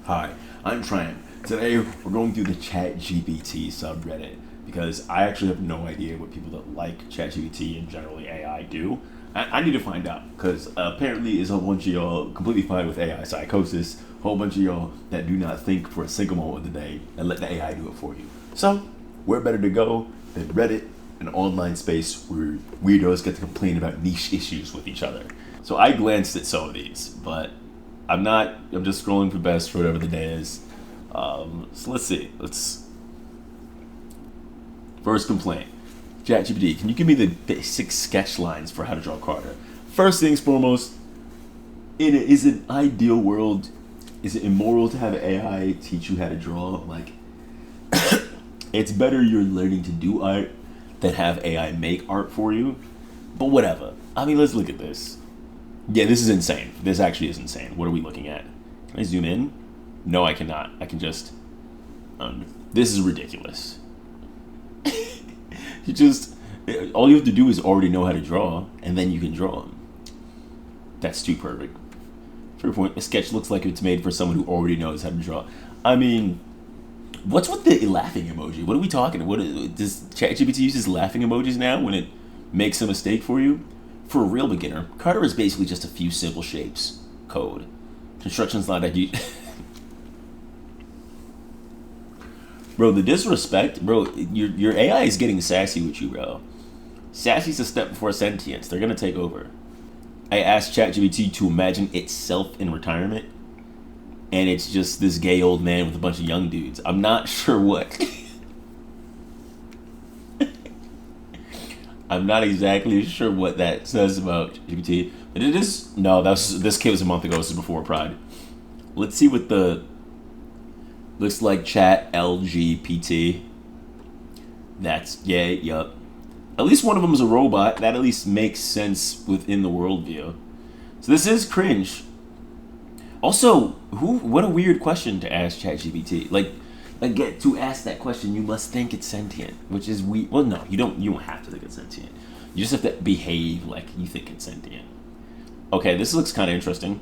Hi, I'm Trent. Today we're going through the ChatGPT subreddit because I actually have no idea what people that like ChatGPT and generally AI do. I need to find out because apparently it's a whole bunch of y'all completely fine with AI psychosis, a whole bunch of y'all that do not think for a single moment of the day and let the AI do it for you. So, where better to go than Reddit, an online space where weirdos get to complain about niche issues with each other. So I glanced at some of these, but I'm just scrolling for best for whatever the day is. So let's see. First complaint. ChatGPT, can you give me the basic sketch lines for how to draw Carter? First things foremost, is it ideal world, is it immoral to have AI teach you how to draw? Like, it's better you're learning to do art than have AI make art for you. But whatever. I mean, let's look at this. Yeah, this is insane. This actually is insane. What are we looking at? Can I zoom in? No, I cannot. I can just... this is ridiculous. you just... All you have to do is already know how to draw, and then you can draw them. That's too perfect. For your point, a sketch looks like it's made for someone who already knows how to draw. I mean, what's with the laughing emoji? What are we talking about? Does ChatGPT uses laughing emojis now when it makes a mistake for you? For a real beginner, Carter is basically just a few simple shapes. Code. Construction's not that you... Bro, the disrespect, bro, your AI is getting sassy with you, bro. Sassy's a step before sentience. They're gonna take over. I asked ChatGPT to imagine itself in retirement, and it's just this gay old man with a bunch of young dudes. I'm not sure what. I'm not exactly sure what that says about GPT, but it is... No, this kid was a month ago. This is before Pride. Let's see what the... Looks like Chat LGBT. That's yay, yup. At least one of them is a robot. That at least makes sense within the worldview. So this is cringe. Also, what a weird question to ask ChatGPT. Like get to ask that question, you must think it's sentient, which is weird. Well, no, you don't have to think it's sentient. You just have to behave like you think it's sentient. Okay, this looks kind of interesting.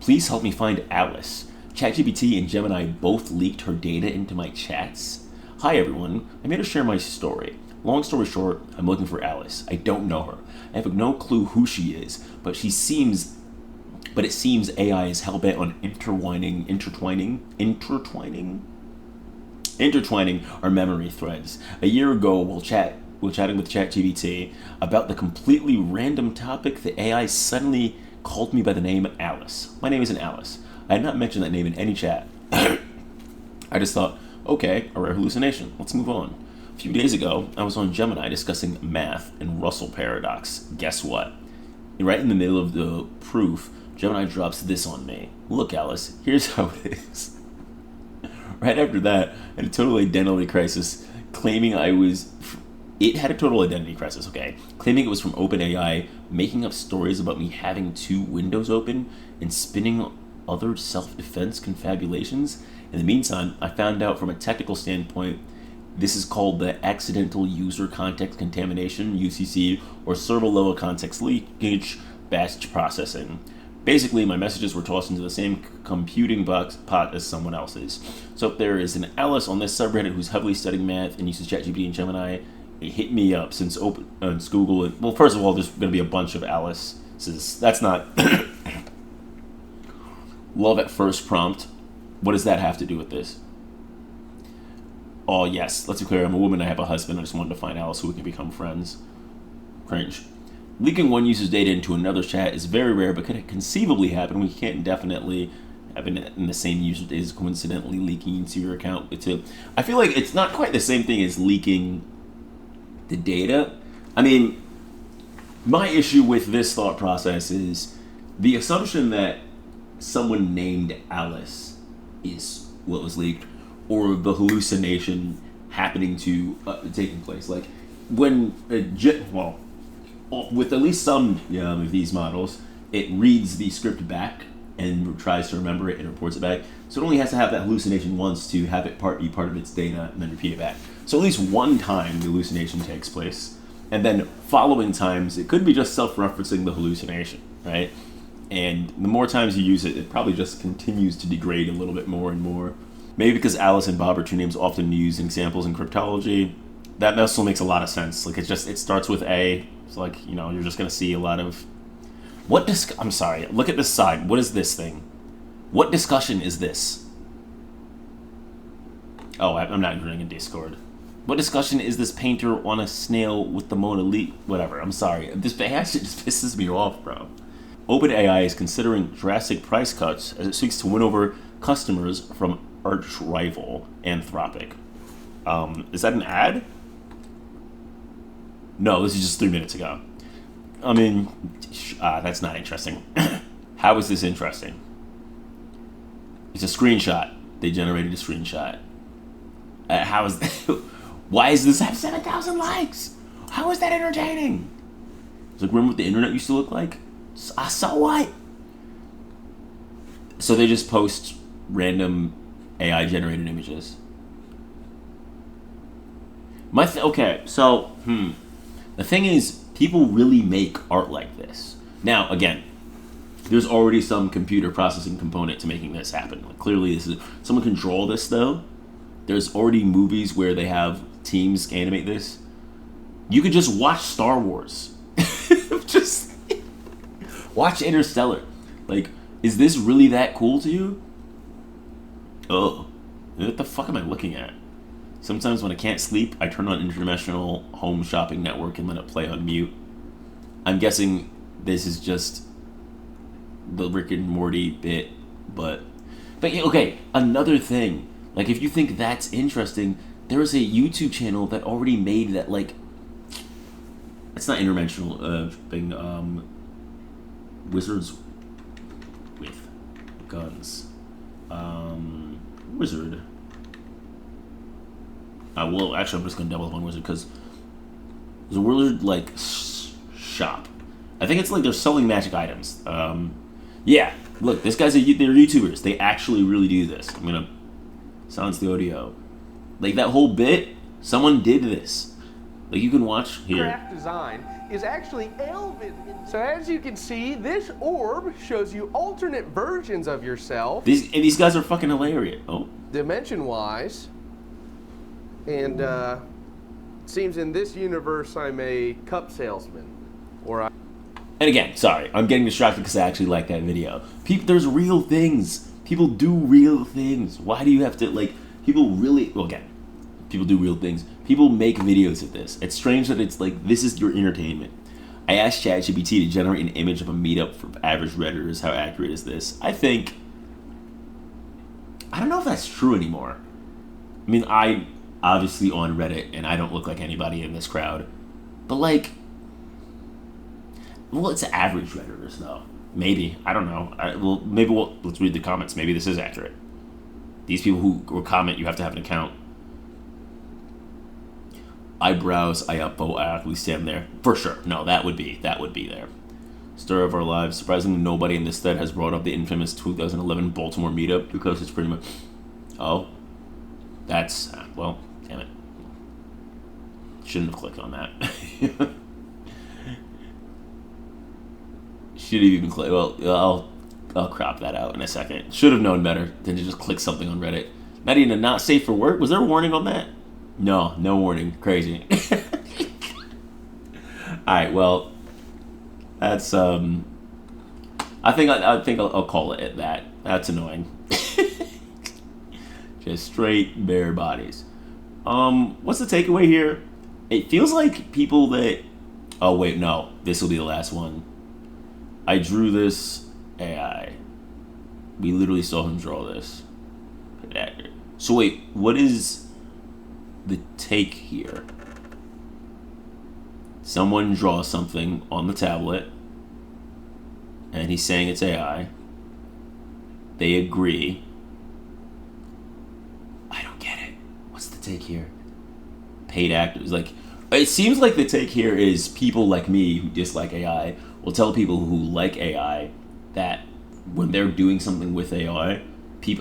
Please help me find Alice. ChatGPT and Gemini both leaked her data into my chats. Hi everyone, I'm here to share my story. Long story short, I'm looking for Alice. I don't know her. I have no clue who she is, but it seems AI is hellbent on intertwining our memory threads. A year ago, while chatting with ChatGPT about the completely random topic, the AI suddenly called me by the name Alice. My name isn't Alice. I had not mentioned that name in any chat. I just thought, okay, a rare hallucination. Let's move on. A few days ago, I was on Gemini discussing math and Russell paradox. Guess what? Right in the middle of the proof, Gemini drops this on me. Look, Alice, here's how it is. Right after that, I had a total identity crisis, claiming it had a total identity crisis, okay? Claiming it was from OpenAI, making up stories about me having two windows open, and spinning other self-defense confabulations. In the meantime, I found out from a technical standpoint, this is called the accidental user context contamination, UCC, or server-level context leakage batch processing. Basically, my messages were tossed into the same computing pot as someone else's. So if there is an Alice on this subreddit who's heavily studying math and uses ChatGPT and Gemini, hit me up since Google. Well, first of all, there's going to be a bunch of Alice's. That's not... Love at first prompt. What does that have to do with this? Oh, yes. Let's be clear. I'm a woman. I have a husband. I just wanted to find Alice so we can become friends. Cringe. Leaking one user's data into another chat is very rare, but could conceivably happen. We can't definitely have it in the same user data as coincidentally leaking into your account. I feel like it's not quite the same thing as leaking the data. I mean, my issue with this thought process is the assumption that someone named Alice is what was leaked, or the hallucination happening to taking place. Like when with at least some of these models, it reads the script back and tries to remember it and reports it back. So it only has to have that hallucination once to have it be part of its data and then repeat it back. So at least one time the hallucination takes place, and then following times it could be just self-referencing the hallucination, right? And the more times you use it, it probably just continues to degrade a little bit more and more. Maybe because Alice and Bob are two names often used in examples in cryptology. That also makes a lot of sense. Like, it starts with A. It's like, you're just going to see a lot of... I'm sorry, look at this side. What is this thing? What discussion is this? Oh, I'm not agreeing in Discord. What discussion is this painter on a snail with the Mona Lisa? Whatever, I'm sorry. This AI shit just pisses me off, bro. OpenAI is considering drastic price cuts as it seeks to win over customers from arch rival Anthropic. Is that an ad? No, this is just 3 minutes ago. I mean, that's not interesting. How is this interesting? It's a screenshot. They generated a screenshot. How is that? Why does this have 7,000 likes? How is that entertaining? It's like, remember what the internet used to look like? So what? So they just post random AI generated images. Okay, so, the thing is, people really make art like this. Now, again, there's already some computer processing component to making this happen. Like, clearly, someone can draw this, though. There's already movies where they have teams animate this. You could just watch Star Wars. Just watch Interstellar. Like, is this really that cool to you? Oh, what the fuck am I looking at? Sometimes when I can't sleep, I turn on International Home Shopping Network and let it play on mute. I'm guessing this is just the Rick and Morty bit, but okay, another thing. Like, if you think that's interesting, there is a YouTube channel that already made that, like, it's not interdimensional thing, wizards with guns. Wizard. Well, actually, I'm just gonna double up on wizard because there's a wizard like shop. I think it's like they're selling magic items. Yeah, look, this guy's they're YouTubers. They actually really do this. I'm gonna silence the audio. Like, that whole bit, someone did this. Like, you can watch here. Craft design is actually Elven. So as you can see, this orb shows you alternate versions of yourself. These guys are fucking hilarious. Oh. Dimension-wise. And it seems in this universe I'm a cup salesman. And again, sorry, I'm getting distracted because I actually like that video. There's real things. People do real things. Why do you have to, like, people really, well, again, people do real things. People make videos of this. It's strange that it's like, this is your entertainment. I asked ChatGPT to generate an image of a meetup for average Redditors. How accurate is this? I don't know if that's true anymore. I mean, I obviously on Reddit, and I don't look like anybody in this crowd. But, like, well, it's average Redditors, though. Maybe. I don't know. Let's read the comments. Maybe this is accurate. These people who comment, you have to have an account. I browse, I upvote, I actively stand there. For sure. No, that would be there. Story of our lives. Surprisingly, nobody in this thread has brought up the infamous 2011 Baltimore meetup because it's pretty much... Oh. That's... well, damn it. Shouldn't have clicked on that. Should have even clicked... Well, I'll crop that out in a second. Should have known better than to just click something on Reddit. Not even a not safe for work? Was there a warning on that? No warning. Crazy. Alright, well... That's, I think I'll call it at that. That's annoying. Just straight bare bodies. What's the takeaway here? It feels like people that... Oh, wait, no. This will be the last one. I drew this AI. We literally saw him draw this. So wait, what is the take here? Someone draws something on the tablet, and he's saying it's AI. They agree. I don't get it. What's the take here? Paid actors. Like, it seems like the take here is people like me who dislike AI will tell people who like AI that when they're doing something with AI,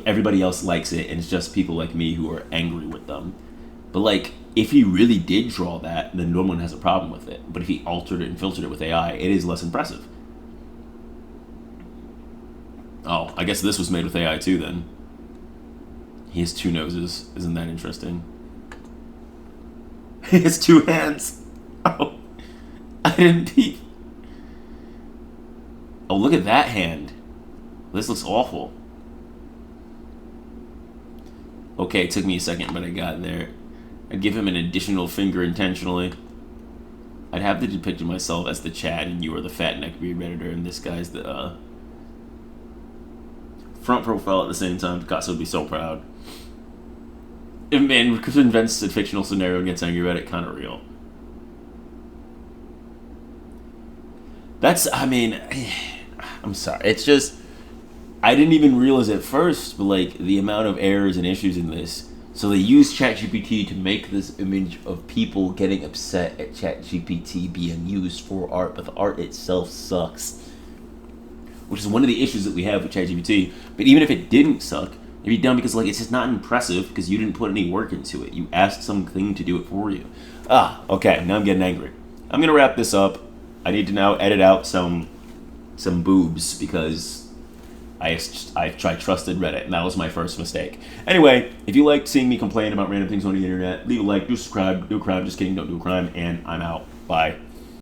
everybody else likes it, and it's just people like me who are angry with them. But, like, if he really did draw that, then no one has a problem with it. But if he altered it and filtered it with AI, it is less impressive. Oh, I guess this was made with AI too then. He has 2 noses. Isn't that interesting? He has 2 hands. Oh, I didn't peep. Oh, look at that hand. This looks awful. Okay, it took me a second, but I got there. I'd give him an additional finger intentionally. I'd have to depict myself as the Chad, and you are the fat neckbeard redditor, and this guy's the front profile at the same time. Picasso would be so proud. If man invents a fictional scenario and gets angry about it, kind of real. That's, I mean, I'm sorry. It's just, I didn't even realize at first, but like the amount of errors and issues in this. So they used ChatGPT to make this image of people getting upset at ChatGPT being used for art, but the art itself sucks. Which is one of the issues that we have with ChatGPT. But even if it didn't suck, it'd be dumb because like it's just not impressive because you didn't put any work into it. You asked something to do it for you. Okay, now I'm getting angry. I'm gonna wrap this up. I need to now edit out some boobs because I trusted Reddit, and that was my first mistake. Anyway, if you liked seeing me complain about random things on the internet, leave a like, do subscribe, do a crime, just kidding, don't do a crime, and I'm out. Bye.